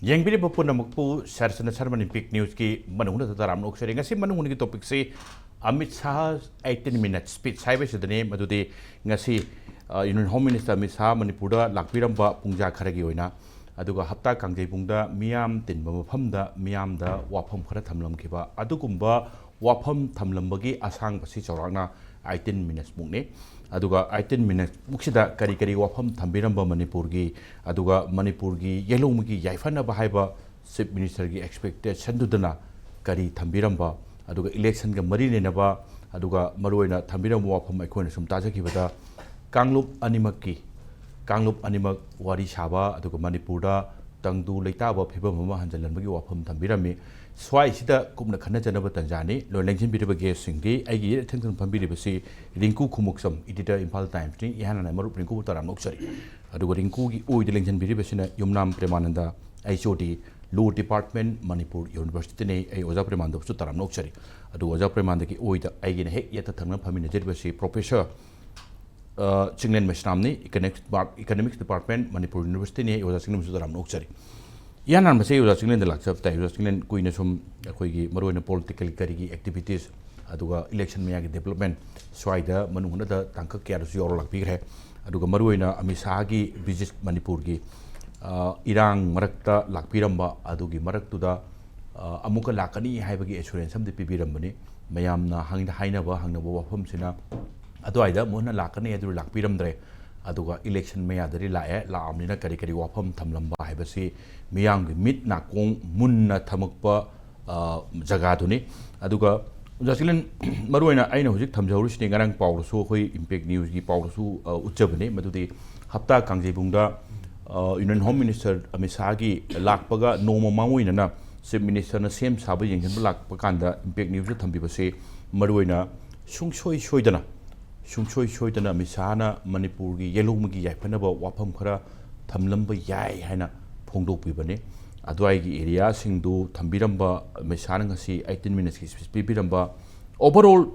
Yang pun nampu Sharatchandra Pick News ki Manung taram nok sharing ngasi Manung ni topic si Amit Shah'S 18 minutes speech highway sedane madudi ngasi Union Home Minister Amit Shah Manipur da lakpiramba pungja kharagi oina aduga hapta kangjai pungda miyam tinba mafamda miyam da wafam khara thamlamkiba adugumba wafam thamlambagi asang pasi chawrana 18 minutes mukne aduga 18 minutes muksida kari kari wafam thambiramba Manipur gi aduga Manipur gi yelongmugi yaifana bahaiba Chief Minister gi expectation dudana kari thambiramba aduga election ga mari nenaba aduga maroina thambiramba wafam aikhoina sum tajakibada Kanglup animak wari shaba aduga Manipur da tangdu leitaba phibam ma hanjalanbagi wafam thambirami swai sida kumna khana janaba tanjani lo lengsin biriba ge singdi aigi thengthun phambiri basi Ringku Khumukcham editor Imphal Times ni ihana marup Ringku taram noksari aduga Ringku gi oid lengsin biriba sina Yumanm Premananda HOD Law Department Manipur University ne ai oja Premananda su taram noksari adu oja Premananda gi oid aigi ne hek yata thangna phamina jerbasi Professor Chinglen Meisnam ni Economics Department Manipur University ni oja Chinglen su taram noksari Yanan masih udah Chinglen de laksa tai udah Chinglen kuina sum koi maruina political karigi activities aduga election meya gi development swaida manungna da tangka kya su yor lak pigre aduga maruina Amit Shah gi visit Manipur gi irang marakta lakpiramba adugi maraktu da amuka lakani haibagi assurance samde pibirambani mayamna hainaba wafam sina aduaida mohna lakani adu lakpiramdre aduga election meya dari lae la amnina kari kari wafam thamlamba haibasi miyang mit na kong munna thamakpa jaga duni aduga Chinglen maruina aina hujik thamjauru sini ngarang pawrusu khoi impact news gi pawrusu uchabane madudi hapta kangjai bungda Union Home Minister Amit Shah gi lakpaga noma manguina na Chief Minister na sem saba yenghan lakpa kanda impact news thambibase maruina sungsoi soidana Amit Shah na Manipur gi yelongmugi yaifana wafam khara thamlamba yai haina phongdokpibane adwai gi area singdu thambiramba Amit Shah na ngasi 18 minutes ki speech pibiramba overall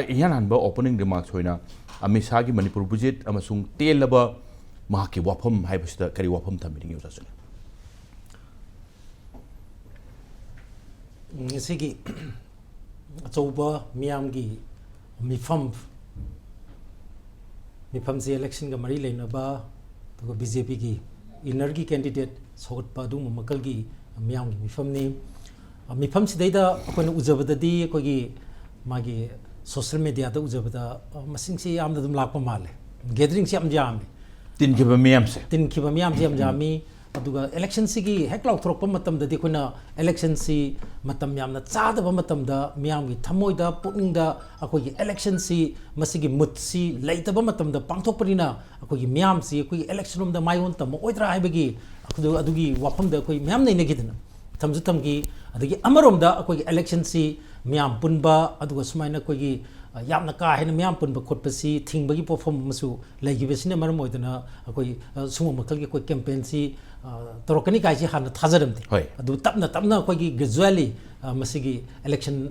yananba opening remarks hoina Amit Shah gi Manipur budget amasung telaba mahaki wafam haibasida kari wafam thamiringi usasune sigi choba miyamgi mifam se election ga mari leina ba to BJP gi energy candidate sogot pa du makal gi miyam gi mifam sidaida akona ujabada di ko gi magi social media da ujabada masing si amda dum lakpa male gathering si am jam tin kiba miyam se am jami aduga election si gi heklaw throkpa matam da di koina election si matam yamna chada ba matam da miyam gi thamoi da putning da akoi gi election si masigi mut si leita ba matam da pangthok parina akoi gi miyam si akoi election rum da mayon tam oidra haibagi adugi wafam da akoi miyam nei negidna tamju tamgi adagi amarom da akoi gi election si miyam punba aduga sumaina akoi gi yamna ka hena miyam punba khotpasi thingbagi perform masu laigibesina maram oidana akoi sumo makal gi akoi campaign si torokani kai si hana thajaramti adu tapna akoi gi gradually masigi election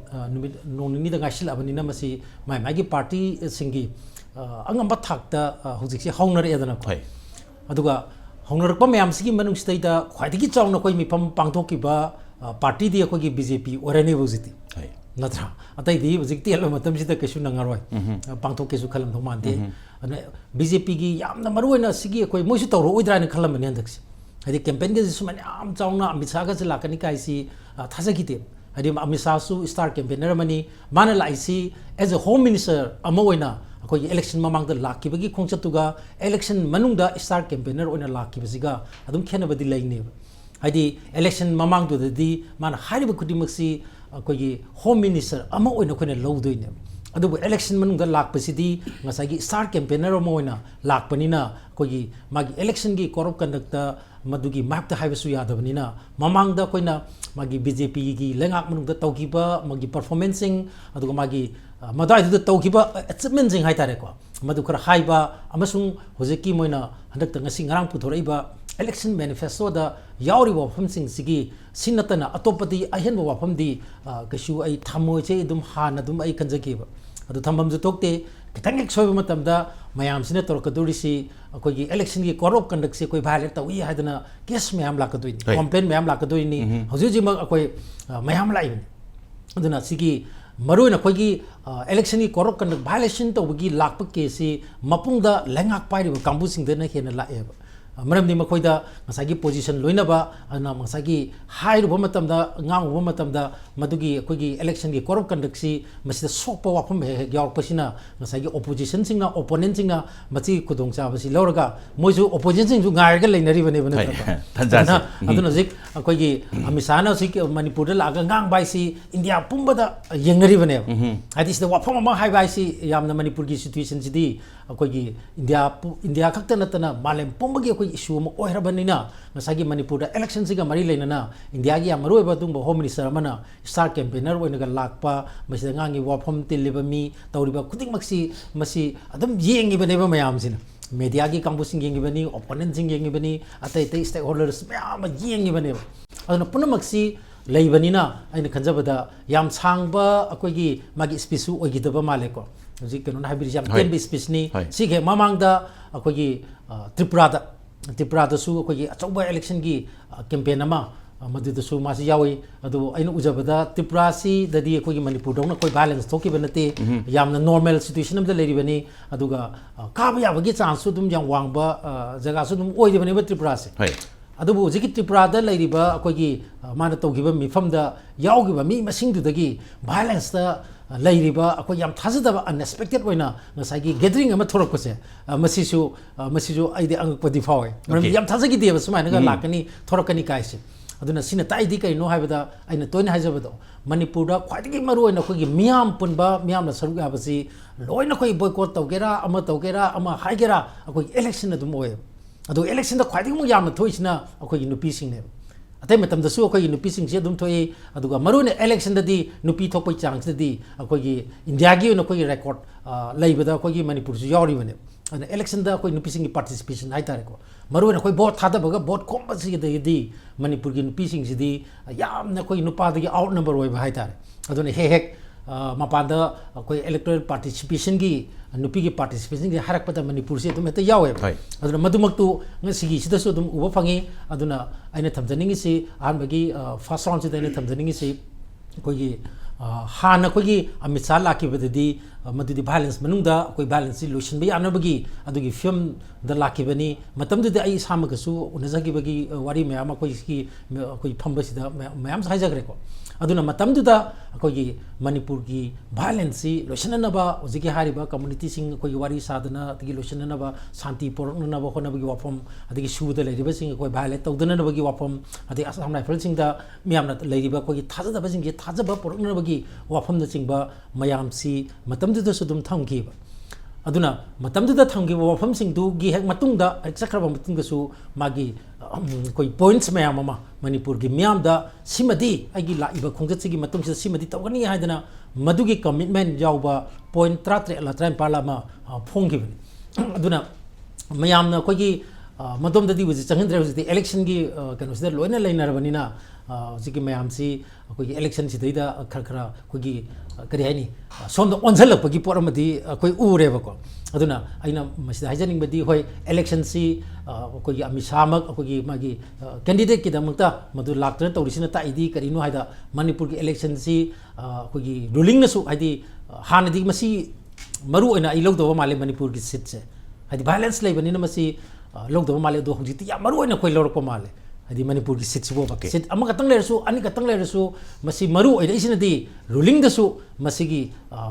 nonini da ngasil abani na masi mai gi party singi angamba thakta hujik si hongnar edana ko aduga hongnar pa mayam sigi manung stai da khwaidigi chawna koi mipam pangthoki ba party di akoi gi BJP orane bujiti natra atai di hujik ti alo matam sida kesu nangaroi pangthoki su khalam thomante BJP gi yamna maruina sigi akoi moisu tawro oidrani khalam ne andaksi hadi campaign ge su mani am chawna Amit Shah ga lakani kai si thajagite hadi Amit Shah su star campaigner mani mana lai si as a home minister amoina akoi election mamang da lakibagi khongchatuga election manungda star campaigner oina lakibasiga adum khenabadi laine hadi election mamang du di mana hariba kudimaksi akoi home minister ama oina koina lowdoine adubu election manungda lakpasidi ngasagi star campaigner oina lakpanina akoi magi election gi corrupt conduct madugi makta haibasu yadabanina mamangda koina magi BJP gi lengak manungda tawkiba magi performancing aduga magi madai du tawkiba achievement jing haitare ko madu khara haiba amasung hojeki moina handak ngasi ngarang puthoraiba election manifesto da yauri wafam sing sigi sinatana atopati ahen wafam di kashu ai thamoi che dum hana dum ai kanjaki ba adu thambam ju tokte kitang ek soy matamda mayam sine torkadurisi koi gi election gi corrupt conduct se koi violate tawi haidana case mayam lakadoi complaint mayam lakadoi ni hoji ji mak koi mayam lai aduna sigi maroi na koi gi election gi corrupt conduct violation to gi lakpa case si mapungda lengak pai ri kambu sing de na hena la e maramdi makoida masagi position loinaba ana masagi high ru matamda ngang ru matamda madugi koigi election gi corrupt conduct si masida sokpa wapam he yaw pasina masagi opposition singna opponent singna machi kudong cha basi lorga moisu opposition sing ju ngai ga leinari bane bane tanjana aduna zik koigi amisana sik manipur da laga ngang bai si india pumbada yengnari bane adi sida wapam ma hai bai si yamna manipur gi situation sidi koigi india khakta natana malem pumbagi issue mo oirabanina masagi manipur da election siga mari leinana india gi amaru ba dung home minister amana star campaigner oinaga lakpa masida ngangi wafam tiliba mi tawriba kuding maksi masi adam yengi bane ba mayam sina media gi kambu sing yengi bani opponent sing yengi bani atai tai stakeholders mayam yengi bane aduna puna maksi leibanina aina khanjabada yam sangba akoigi magi speech oigidaba maleko hojik kanu habiri jam tenbi speech ni sige mamangda akoigi Tripura da su akoigi achauba election gi campaign ama madu da su masi yawi adu aina ujabada Tripura si dadi akoigi manipur dong na koi balance thoki banate yamna normal situation am da leri bani aduga kaba yabagi chance dum jang wangba jaga su dum oide bani ba Tripura se adubu hojik Tripura da leri ba akoigi mana tawgiba mifam da yawgiba mi masing du dagi balance da lairiba akoi yam thajadaba unexpected oina ngasagi gathering ama thorokose masisu aide angpadi fawe maram yam thajagi deba sumaina ga lakani thorokani kaise aduna sina taidi kai no haibada aina toina hajabado manipur da khwaidigi maru oina khogi miyam punba miyam na saru ga basi loina khoi boycott tawgera ama haigera akoi election adum oye adu election da khwaidigi mu yam na thoisina akoi nupi singne atai matam da su akoi nupi sing se dum thoi aduga marune election dadi nupi thokpai chance dadi akoi india gi no koi record laibada akoi manipur su yawri bane ana election da akoi nupi sing participation hai tare ko marune akoi vote thada baga vote komba si di manipur gi nupi sing si di yam na koi nupa da gi out number oi hai tare aduna hek mapanda akoi electoral participation gi nupi gi participation gi harak pada manipur se tum eta yawe aduna madumak tu ngasigi sida su dum uba phangi aduna aina thamjaningi si anbagi first round sida aina thamjaningi si koi hana koi Amit laki badadi madudi balance manungda koi balance si lotion bi anabagi adugi film da laki bani matam de ai samaka su unazagi bagi wari mayama koi ki koi phamba sida mayam saijagre ko aduna matam da koi manipur gi balance si lotion na ba ozigi hariba community sing koi wari sadana tigi lotion na ba santi porna na ba khona bagi wapam adigi shuda leriba sing koi violate tawdana na bagi wapam adigi asam rifle sing da miyam na leriba koi thaja da ba sing gi thaja ba porna na bagi wapam da sing ba mayam si matam da su dum thamki aduna matam da thamki wapam sing du gi hek matung da sakraba matung da su magi koi points mayam ama manipur gi miyam da simadi agi la iba khongjat sigi matung si simadi tawgani haidana madugi commitment jawba point 3 la train parlama phonggi aduna mayam na koi gi madom da di wuji changindre wuji election gi kanu sida loina leinarbanina jiki mayam si koi election si da khara koi gi kari haini somda onjalapagi poramadi koi ureba ko aduna aina masida haijaning badi hoi election si koi gi amisamak koi gi magi candidate ki damukta madu laktra tawrisina ta idi karino haida manipur gi election si koi gi ruling na su haidi hanadi masi maru aina ai logdo male manipur gi seat se haidi balance leibanina masi logdo male do hojiti ya maru aina koi lorko male hadi manipur gi sit sibo bakse sit ama katang leru ani katang leru masi maru ida isina di ruling da su masi gi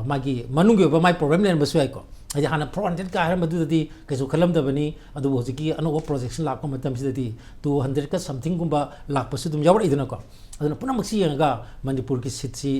magi manung gi ba mai problem len basu ai ko hadi hana project ka har madu di kesu khalam da bani adu hojiki ano projection lak ko matam si di 200 ka something gumba lak pasu dum jawar iduna ko aduna puna maksi yanga manipur gi sit si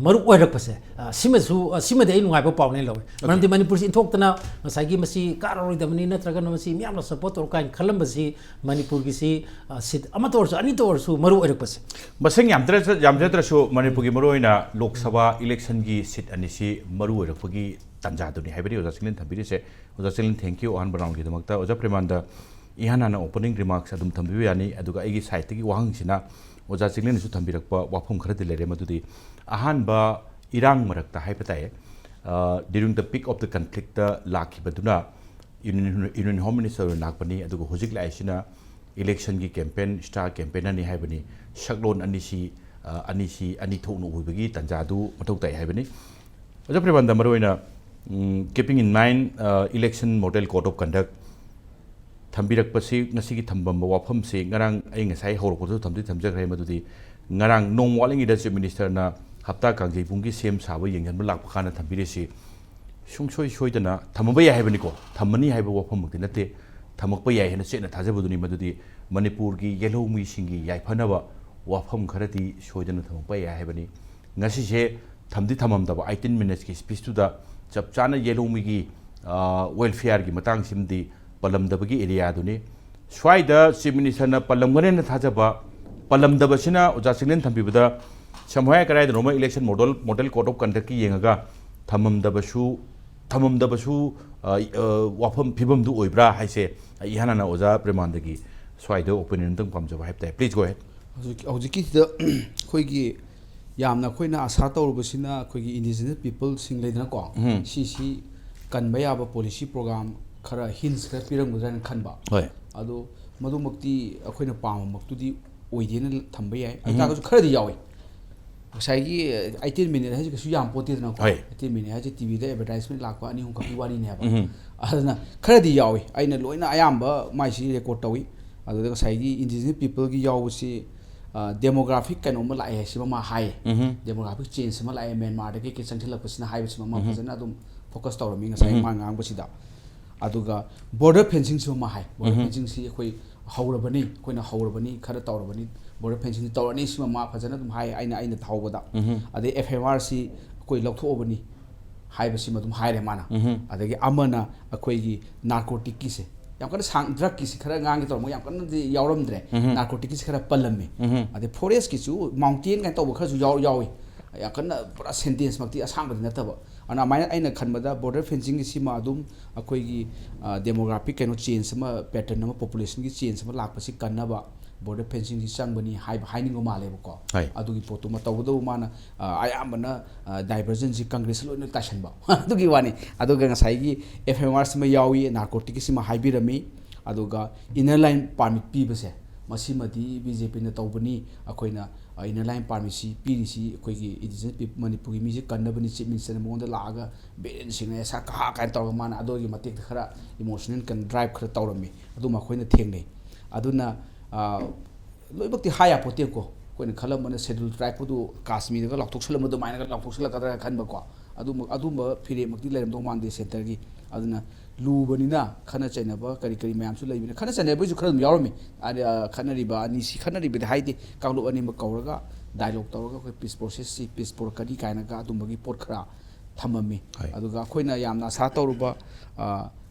maru oirak pase sima de inu ngai pa paune lo manam di manipur si inthok tana sagi masi karoi da bani natraga no masi miam la support or kain khalam basi manipur gi si sit ama tor su ani tor su maru oirak pase baseng yamdra su manipur gi maru ina lok sabha election gi sit ani si maru oirak pagi tanja duni haibari oja Chinglen thambiri se oja Chinglen thank you on baround gi damakta oja Premanda ihana na opening remarks adum thambi yani aduga egi site gi wahang sina oja Chinglen su thambirakpa wafum khara dilere madudi ahan ba irang marakta haipatai during the peak of the conflict lakibaduna Union Home Minister nakpani adugo hojik laisina election gi campaign star campaign ani haibani shaklon ani thoknu huibagi tanjadu mathok tai haibani Oja Premananda maroina keeping in mind election model code of conduct Tambirak pasi nasi ki thambam wafam se ngarang ai ngasai horok thamdi thamjak madudi ngarang nong waling leadership minister na hapta kangjai bungi sem sabo yenghan lak phana thambire si sungsoi soidana thamaba ya haibani ko thamani haiba wafam mukti nate thamakpa ya hena chena thajabuduni madudi Manipur gi yellow mi singi yai phanaba wafam kharati soidana thamakpa ya haibani ngasi se thamdi thamam daba 18 minutes ki speech tu da chap chana yellow mi gi welfare gi matang simdi palamdabagi area duni swaida chief minister na palamgane na thajaba palamdabasina oja Chinglen thambibada samhoya karai doma election model code of conduct ki yengaga thamamdabasu wafam phibam du oibra haise ihana na oja Premananda gi swaida opinion tang pamjaba haiptai please go ahead hojiki da khoigi yamna khoina asa tawrubasina khoigi indigenous people singleidna ko si kanba yaba policy program khara hints khara piramudran khanba hoi ado madumakti akhoina pamamaktu oidena thamba yai aita ga khara di yawi saigi 18 minute haji kasu yam pote na ko 18 minute haji tv da advertisement lakwa ani hum ka wari ne ba adana khara di yawi aina loina ayamba mai si record tawi ado da saigi indigenous people gi yawsi demographic kaino ma lai si ma hai demographic change ma lai Myanmar da ke changthilak pasina hai basima ma fazana adum focus tawrami nga sai ma ngang basida aduga border fencing si ma hai border fencing si khoi haurabani koina haurabani khara tawrabani border fencing tawrani si ma fazana dum hai aina thawbada ade FMR si koi laukthobani hai basi ma dum hai re mana adagi amana akoi gi narcotic ki se yam kana sang drug ki si khara ngang gi tawmo yam kana di yawramdre narcotic ki si khara palamme ade forest ki su mountain kan tawbo khara su yawi ya kana pura sentence makti asang badina taba ana maina aina khanbada border fencing gi sima adum akoi gi demographic kaino change ma pattern ma population gi change ma lakpasi kannaba border fencing gi changbani haining ma lebo ko adugi potu ma tawdo mana ayambana divergence congress loina tashanba adugi wani aduga ngasai gi FMR sima yawi narcotic sima haibirami aduga inner line permit pibase masimadi BJP na tawbani akoina inner line permit si pirisi akoigi indigenous Manipuri mi kannabani chief minister monda laga beren singna sa ka kan taw mana adogi matik khara emotional kan drive khara tawrami adu ma khoina thengnei aduna loibakti haya pote ko koina khalam mana schedule tribe du Kashmir ga laktok salam du maina ga laktok sala kadra khanba ko adu phire makti leram do mangde center gi aduna lubanina khana chainaba kari mayam su leibina khana chainaba ju khara yawrami khanariba ani si khanariba de haide kanglo ani ma kawraga dialogue tawraga ko peace process si peace porkadi kaina ga dumbagi pot khara thamami aduga khoina yamna sa tawruba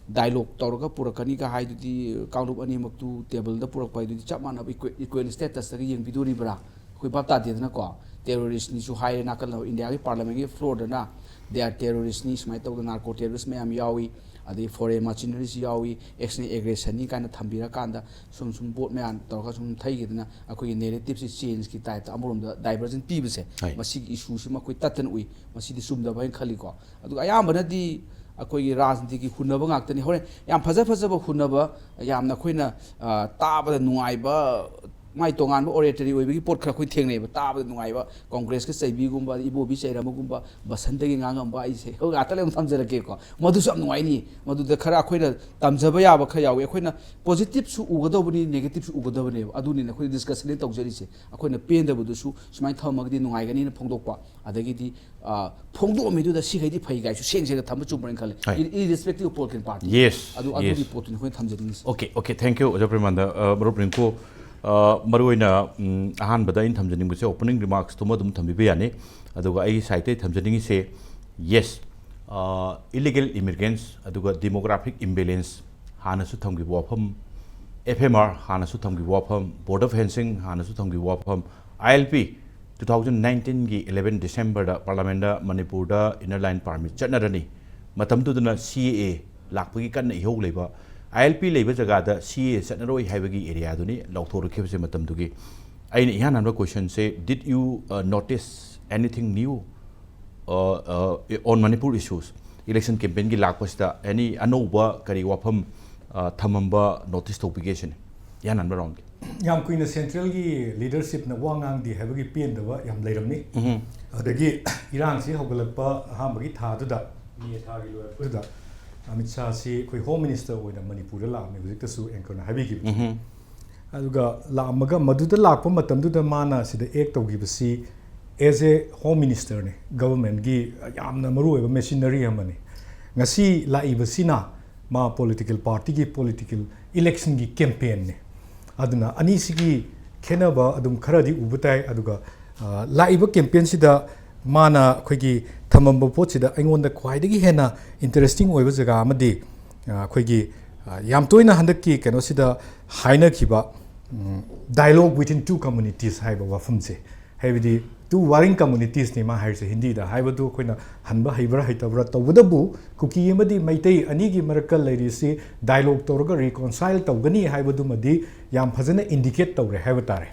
dialogue tawraga purakani ga haidudi kanglo ani maktu table da purak pai dudi chamana equal status da yeng biduri bra khoi bapta de na ko terrorist ni su haire nakal India gi parliament gi floor da na they are terrorist ni smai taw narco terrorist mayam yawi adi foreign machineries yawi external aggression ni kana thambira kanda sum bot mayan tawka sum thaigidna akoi narrative si change ki type amurum da divergent pibse masi issue sima koi tatan ui masi di sum da bain khali ko adu ayambana di akoi rajniti ki hunaba ngaktani hore yam faja ba hunaba yamna khoina tabada nuaiba mai tongan oratory oibigi pot khara khoi thengnei ba tabada nuaiba congress ke chaibi gumba ibobi chairama gumba basanta gi ngangam ba ise ho atale thamjara ke ko madu sam nuai ni madu da khara khoina tamjaba ya ba kha yawi khoina positive su ugadobani negative su ugadobani aduni na khoi discussion ni tawjari se khoina penda budu su smai thamagdi nuai gani na phongdokpa adagi di phongdo mi du da si gaidi phai gai su seng se thamba chu bran khale irrespective of political party yes adu di pot ni khoi thamjari ni okay thank you Oja Premananda Ringku maruina ahanbada in thamjaning buse opening remarks to madum thambi yani aduga ai site thamjaning se yes illegal immigrants aduga demographic imbalance hana su thamgi wafam FMR hana su thamgi wafam border fencing hana su thamgi wafam ILP 2019 gi 11 December da parliament da Manipur da inner line permit chatnarani matam tu duna CAA lakpagi kan ihau leba ILP leba jaga da CAA chatnaroi haibagi area duni lauthoru khebse matam dugi aina ihan anwa question say did you notice anything new on Manipur issues election campaign gi lakpasida any anoba kari wafam thamamba notice to obligation yan an round yam kuina central gi leadership na wangang di habagi pen dawa yam leiramni adagi irang si hogalakpa hambagi tha du da mi tha gi lo da Amit Shah si koi home minister oina Manipur la me hujik ta su anchor na habigi aduga la amaga maduda lakpa matam du da mana sida ek tawgi basi as a home minister ne government gi yamna maru eba machinery amani ngasi la ibasina ma political party gi political election gi campaign ne aduna ani sigi khenaba adum kharadi ubutai aduga la iba campaign sida mana khoigi thamamba pot sida aingonda khwaidagi hena interesting oiba jaga amadi khoigi yam toina handaki keno sida haina khiba dialogue between two communities haiba wafumse haibidi two warring communities ni ma hairse hindi da haibadu khoina hanba haibra haitabra tawdabu kuki amadi maitai ani gi marakal lairi si dialogue tawraga reconcile tawgani haibadu madi yam phajana indicate tawre haibatare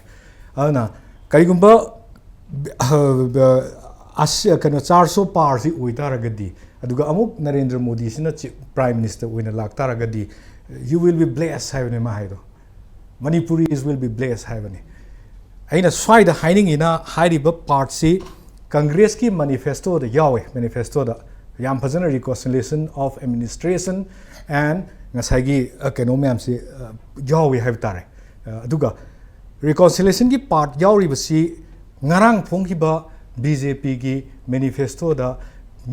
ana kaigumba asya kano 400 par si uitaragadi aduga amuk Narendra Modi sina prime minister oina laktaragadi you will be blessed haibane ma haido Manipuris will be blessed haibane aina swaida hiding ina hairiba part si Congress ki manifesto da yawe manifesto da yam phajana reconciliation of administration and ngasagi kano myam si yawe haibtare aduga reconciliation ki part yauri basi ngarang phonghiba BJP ki manifesto da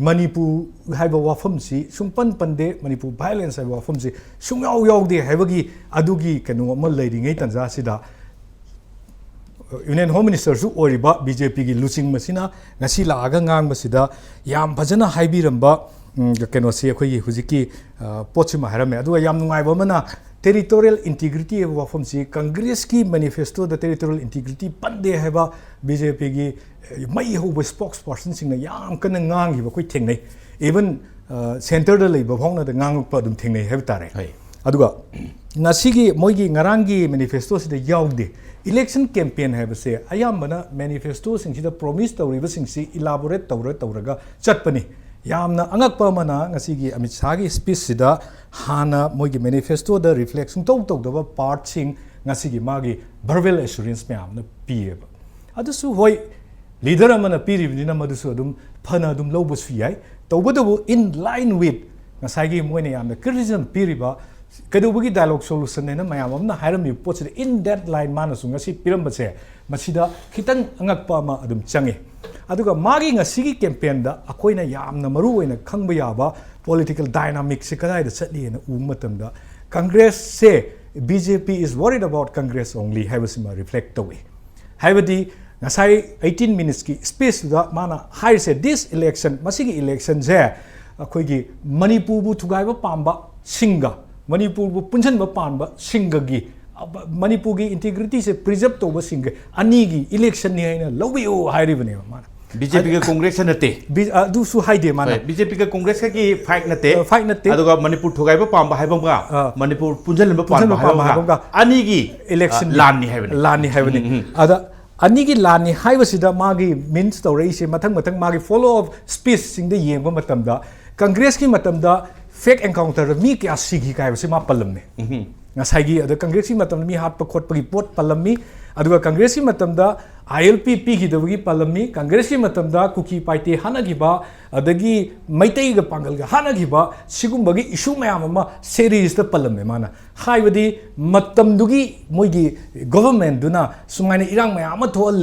Manipur haiba wafam si sungpan pande Manipur violence haiba wafam si sungyau yaw de haibagi adugi kano ma leiringai tanja sida Union Home Minister su oriba BJP gi losing masina ngasi la aga ngang masida yam phajana haibiramba keno se khoi hujiki pochima harame adu yam nungai ba mana territorial integrity wa from si Congress ki manifesto the territorial integrity pande heba BJP gi mai ho spokesperson sing na yam kan ngang hi ba koi thengnai even center da lei ba phongna da ngang pa dum thengnai heb tare aduga ngasi gi moi gi ngarang gi manifesto si da yaugde election campaign have say ayamana manifesto sing si da promise tawriba sing si elaborate tawraga chatpani yamna angakpa mana ngasi gi Amit Shah gi speech sida hana mogi manifesto da reflection tok da part sing ngasi gi magi verbal assurance me amna pieba adusu hoi leader amana piribnina madusu adum phana adum lobusu yai tawbadabu in line with ngasai gi moine yamna criticism piriba Kadubugi dialogue solution na mayam amna hairami pots in that line manasu ngasi pirambase masida khitang angakpa ma adum change aduga magi ngasi campaign da akoina yamna maru oina khangba yaba political dynamics se kadai da chatli na umatam da Congress say BJP is worried about Congress only habasima reflect away habadi ngasai 18 minutes ki space da mana higher say this election masigi election je akoigi Manipur bu thugaiba pamba singa Manipur bu punjan ba panba singagi Manipur gi integrity se preserve to ba singa ani gi election ni haina lobio hairibane mana BJP ka Congress nate du su haide mana BJP ka Congress ka ki fight nate aduga Manipur thogai ba pamba haibam ga Manipur punjan ba panba haibam ga ani gi election lani haibane ada ani gi lani haibasida magi means to raise mathang magi follow up speech sing de yengba matam da Congress ki matam da fake encounter mi kya sigi kai se ma palam me ngasai gi ada Congress ki matam mi hat pa khot pa report palam mi aduga Congress ki matam da ILP pi gi dawgi palam mi Congress ki matam da kuki paite hana gi ba adagi maitai ga pangal ga hana gi ba sigum bagi issue mayam ma series da palam me mana haibadi matam dugi moi gi government duna sungaina irang mayam ma thol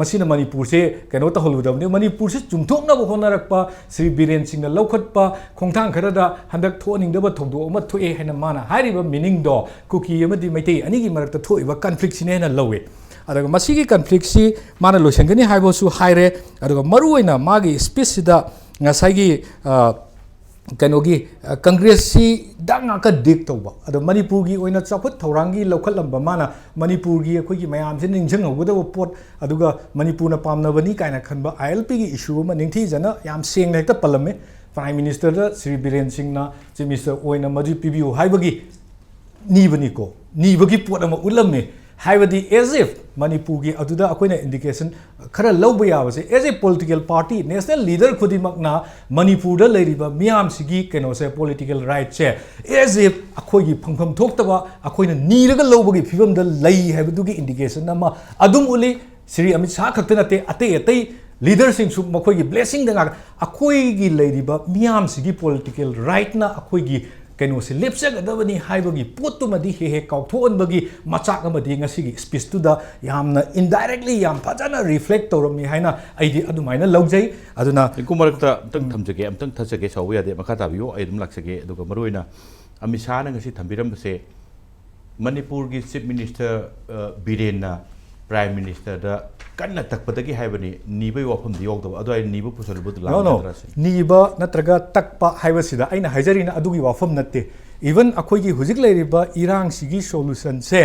masina Manipur se keno ta holu da Manipur se chumthok na bo honarakpa Sri Biren Singh na lokhatpa khongthang khara da handak thoning da ba thogdo ma thoe hena mana hairiba meaning do kuki amadi maitai ani gi marak ta thoiba conflict sine na lowe adaga masigi conflict si mana loisangani haibo su haire adaga maruina magi speech da ngasai gi kanogi Congress si danga ka dik toba ado Manipur gi oina chaput thaurangi lokhalamba mana Manipur gi akoi gi mayam se ningjang hoda pot aduga Manipur na pamna bani kaina khanba ILP gi issue ma ningthi jana yam seng hekta palame Prime Minister da Sri Biren Singh na Chief Minister oina maju PBO haibagi ni bani ko ni bagi pot ama ulame हाइबदी as if Manipur की अदुदा अखोइना indication खरा लौब याबसे as a political party national leader खुदिमकना मणिपुर द लेरिबा मियाम सिगी कैनोसे पॉलिटिकल राइट से एज इफ अखोइगी फंगफम थोक्तबा अखोइना नीरगा लौबगी फिबम द लई हाइबदुगी इंडिकेशन अमा अदुम उली श्री अमित शाह खक्ते नते अते अते लीडर सिंह मखोइगी ब्लेसिंग दंगा अखोइगी लेरिबा मियाम सिगी पॉलिटिकल राइट ना अखोइगी कैनो से लेप्सगदबनी हाइबगी पोतुमदी हे काउथोनबगी मचाक अमदी ngasi स्पीच तुदा यामना इनडायरेक्टली याम फजना रिफ्लेक्ट तौरमी हाइना आइदी अदुमाइना लौजै अदुना कुमारकता तंग थमजगे अमतंग थजगे साव यादे मखा ताबियो आई दुम लाक्सगे अदुगा मरोइना अमित शाह ना ngasi थंबिरमबसे मणिपुर की chief minister Biren prime minister दा कन्ना तकपदगी हाइबनी नीबे वाफम दियोगदब अदुआइ नीबे पुसलबुद ला नो नीबा नत्रगा तकपा हाइबसिदा आइना हाइजरिना अदुगी वाफम नत्ते इवन अखोइगी हुजिक लेरिबा इरांग सिगी सोल्यूशन से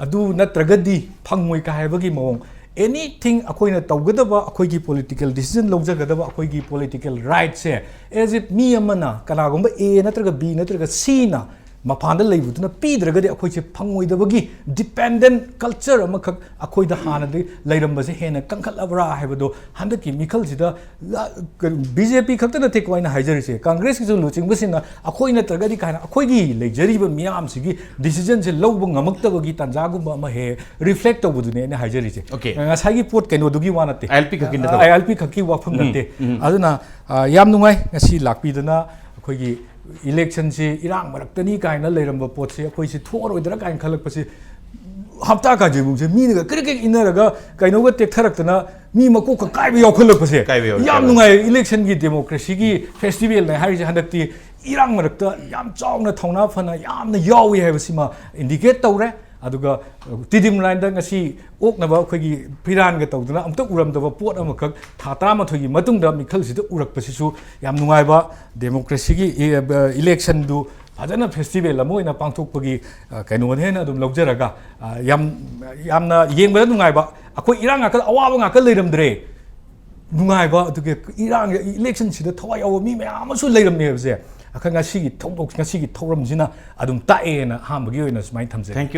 अदु नत्रगदी फंगमोइ का हाइबगी मओंग एनीथिंग अखोइना तौगदबा अखोइगी पॉलिटिकल डिसीजन लौजगदबा अखोइगी पॉलिटिकल राइट से एज इफ मी अमना कनागुंबा ए नत्रगा बी नत्रगा सी ना मफान लेबुदुना पीद्रगदि अखोइसे फंगोइदबगी डिपेंडेंट कल्चर अमखक अखोइदा हानदि लैरंबसे हेना कंखलबरा हाइबदो हंदकी मिखलसिदा बीजेपी खक्ता नते कोइना हाइजरिसे कांग्रेस की जो लुचिंगबसिना अखोइ नत्रगदि काना अखोइगी लेजरिबा मियामसिगी डिसीजन से लौब ngamaktabagi tanjagumba ama he reflect tawbudune ne haijariche ngasagi pot kenodुगी वानते ILP खक्की वाफम नते अदुना yam नुंगाइ ngasi lakpidana अखोइगी election से इरांग मरक्तनी कायना लेरंबा पोट से अखोइ से थोरोइदरा कायन खलकपसे हप्ता का जेबु से मीनगा क्रिकेट इनरगा काइनोगा टेक्थरक्तना मी मको का काइबे याखलकपसे याम नुंगाइ इलेक्शन की डेमोक्रेसी की फेस्टिवल ने हारिजे हंदक्ति इरांग मरक्ता याम चावना थौना फना यामना यावी हाइबसिमा इंडिकेट तौरे अदुगा तिदिम लाइन दा ngasi oknaba अखोइगी फिरानगा तौदना अमत उरमदबा पोट अमखक थाता मथोइगी मतुंगदा मिखलसिदा उरकपसिसु याम नुंगाइबा डेमोक्रेसी की इलेक्शन दु फजना फेस्टिवल अमोइना पांथोकपगी कैनोन हेना अदुम लौजरगा यामना येंगबदा नुंगाइबा अखोइ इरांग आकल अवाबा आकल लेरमद्रे नुंगाइबा अदुगे इरांग इलेक्शन सिदा थवाइ अव मी मयामसु लेरमने हबसे अखंगा सिगी थौदोक ngasi gi thौरमजिना अदुम ताएना हामबगी ओइना सुमाइ थमजे